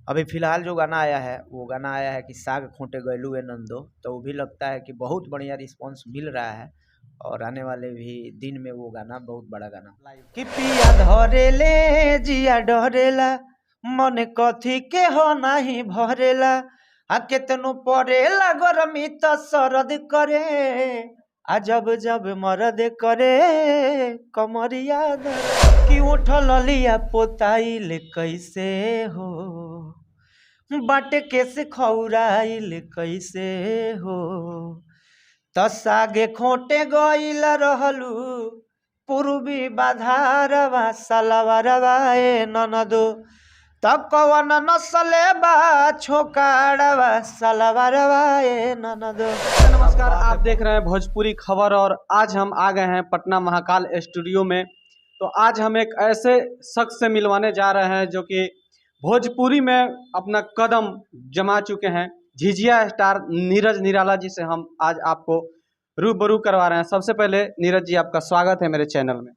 अभी फ़िलहाल जो गाना आया है वो गाना आया है कि साग खूंटे गइलू ए नंदो, तो वो भी लगता है कि बहुत बढ़िया रिस्पॉन्स मिल रहा है और आने वाले भी दिन में वो गाना बहुत बड़ा गाना कि पिया धरेले जिया डरेला मन कथी के हो नाही भरेला आ केतनो परेला गरमी त सरद करे आ जब जब मरद करे कमरिया दर्द कि उठल लिया पोताइल कैसे हो बाटे कैसे खौराइल कैसे हो त सागे खोटे गइल रहलू पूर्वी बाधारवा सलवरवा ए ननदो तब कवन नस्ले बा छोकाड़वा सलवरवा ए ननदो। नमस्कार, आप देख रहे हैं भोजपुरी खबर और आज हम आ गए हैं पटना महाकाल स्टूडियो में। तो आज हम एक ऐसे शख्स से मिलवाने जा रहे हैं जो कि भोजपुरी में अपना कदम जमा चुके हैं। झिझिया स्टार नीरज निराला जी से हम आज आपको रूबरू करवा रहे हैं। सबसे पहले नीरज जी, आपका स्वागत है मेरे चैनल में।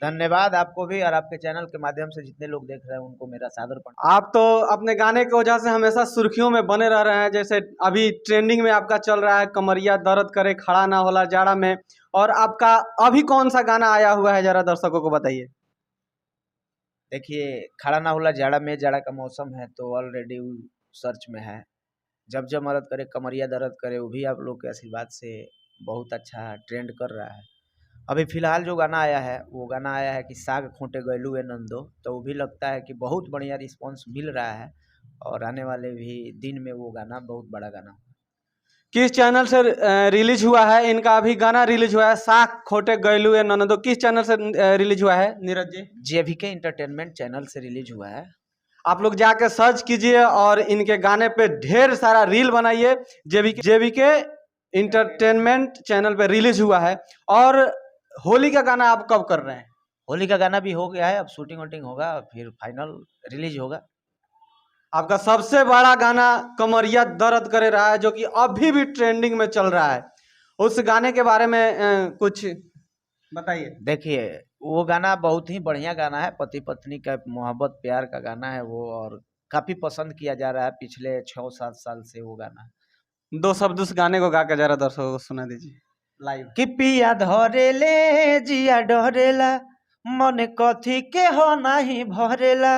धन्यवाद आपको भी और आपके चैनल के माध्यम से जितने लोग देख रहे हैं उनको मेरा सादर प्रणाम। आप तो अपने गाने की वजह से हमेशा सुर्खियों में बने रह रहे हैं। जैसे अभी ट्रेंडिंग में आपका चल रहा है कमरिया दर्द करे खड़ा ना होला जाड़ा में, और आपका अभी कौन सा गाना आया हुआ है जरा दर्शकों को बताइए। देखिए, खड़ा ना होला जाड़ा में, जाड़ा का मौसम है तो ऑलरेडी सर्च में है। जब जब मदद करे कमरिया दर्द करे, वो भी आप लोग के आशीर्वाद से बहुत अच्छा ट्रेंड कर रहा है। अभी फ़िलहाल जो गाना आया है वो गाना आया है कि साग खूंटे गइलू ए नंदो, तो वो भी लगता है कि बहुत बढ़िया रिस्पॉन्स मिल रहा है और आने वाले भी दिन में वो गाना बहुत बड़ा गाना। किस चैनल से रिलीज हुआ है इनका अभी गाना? रिलीज हुआ है साख खोटे गैलू ए ननदो, किस चैनल से रिलीज हुआ है नीरज जी? जेवीके एंटरटेनमेंट चैनल से रिलीज हुआ है। आप लोग जाके सर्च कीजिए और इनके गाने पे ढेर सारा रील बनाइए। जेवीके एंटरटेनमेंट चैनल पे रिलीज हुआ है। और होली का गाना आप कब कर रहे हैं? होली का गाना भी हो गया है, अब शूटिंग वूटिंग होगा फिर फाइनल रिलीज होगा। आपका सबसे बड़ा गाना कमरिया दर्द करे रहा है जो कि अभी भी ट्रेंडिंग में चल रहा है, उस गाने के बारे में कुछ बताइए। देखिए, वो गाना बहुत ही बढ़िया गाना है, पति पत्नी का मोहब्बत प्यार का गाना है वो, और काफी पसंद किया जा रहा है पिछले 6-7 साल से वो गाना। दो शब्द उस गाने को गा के जरा दर्शकों को सुना दीजिए लाइव। कि पिया धरेले जिया डरेला मन कथी के हो नाही भरेला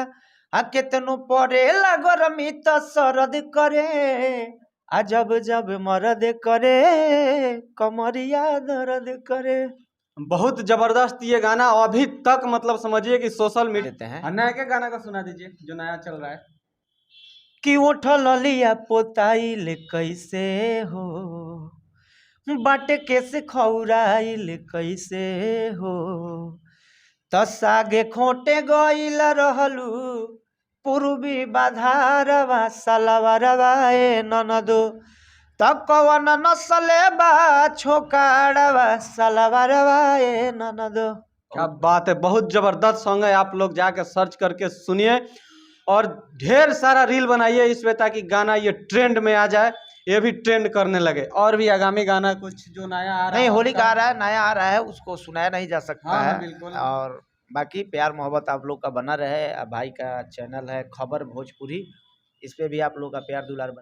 आ केतनो परेला गरमी त सरद करे आ जब जब मरद करे कमरिया दर्द करे। बहुत जबरदस्त ये गाना अभी तक, मतलब समझिए कि सोशल देते मीडिया हैं नया के गाना का सुना दीजिए जो नया चल रहा है। कि उठल लिया पोताइल कैसे हो बाटे कैसे खौराइल कैसे हो त सागे खोटे गइल रहलू पूर्वी बाधारवा सलवरवा ए ननदो तब कवन नस्ले बा छोकाड़वा सलवरवा ए ननदो। क्या बात है, बहुत जबरदस्त सॉन्ग है। आप लोग जाके सर्च करके सुनिए और ढेर सारा रील बनाइए इस पे ताकि गाना ये ट्रेंड में आ जाए, ये भी ट्रेंड करने लगे। और भी आगामी गाना कुछ जो नया आ रहा है? नहीं, होली का आ रहा है, नया आ रहा है, उसको सुनाया नहीं जा सकता हाँ, है। बिल्कुल। और बाकी प्यार मोहब्बत आप लोग का बना रहे। भाई का चैनल है खबर भोजपुरी, इस पे भी आप लोग का प्यार दुलार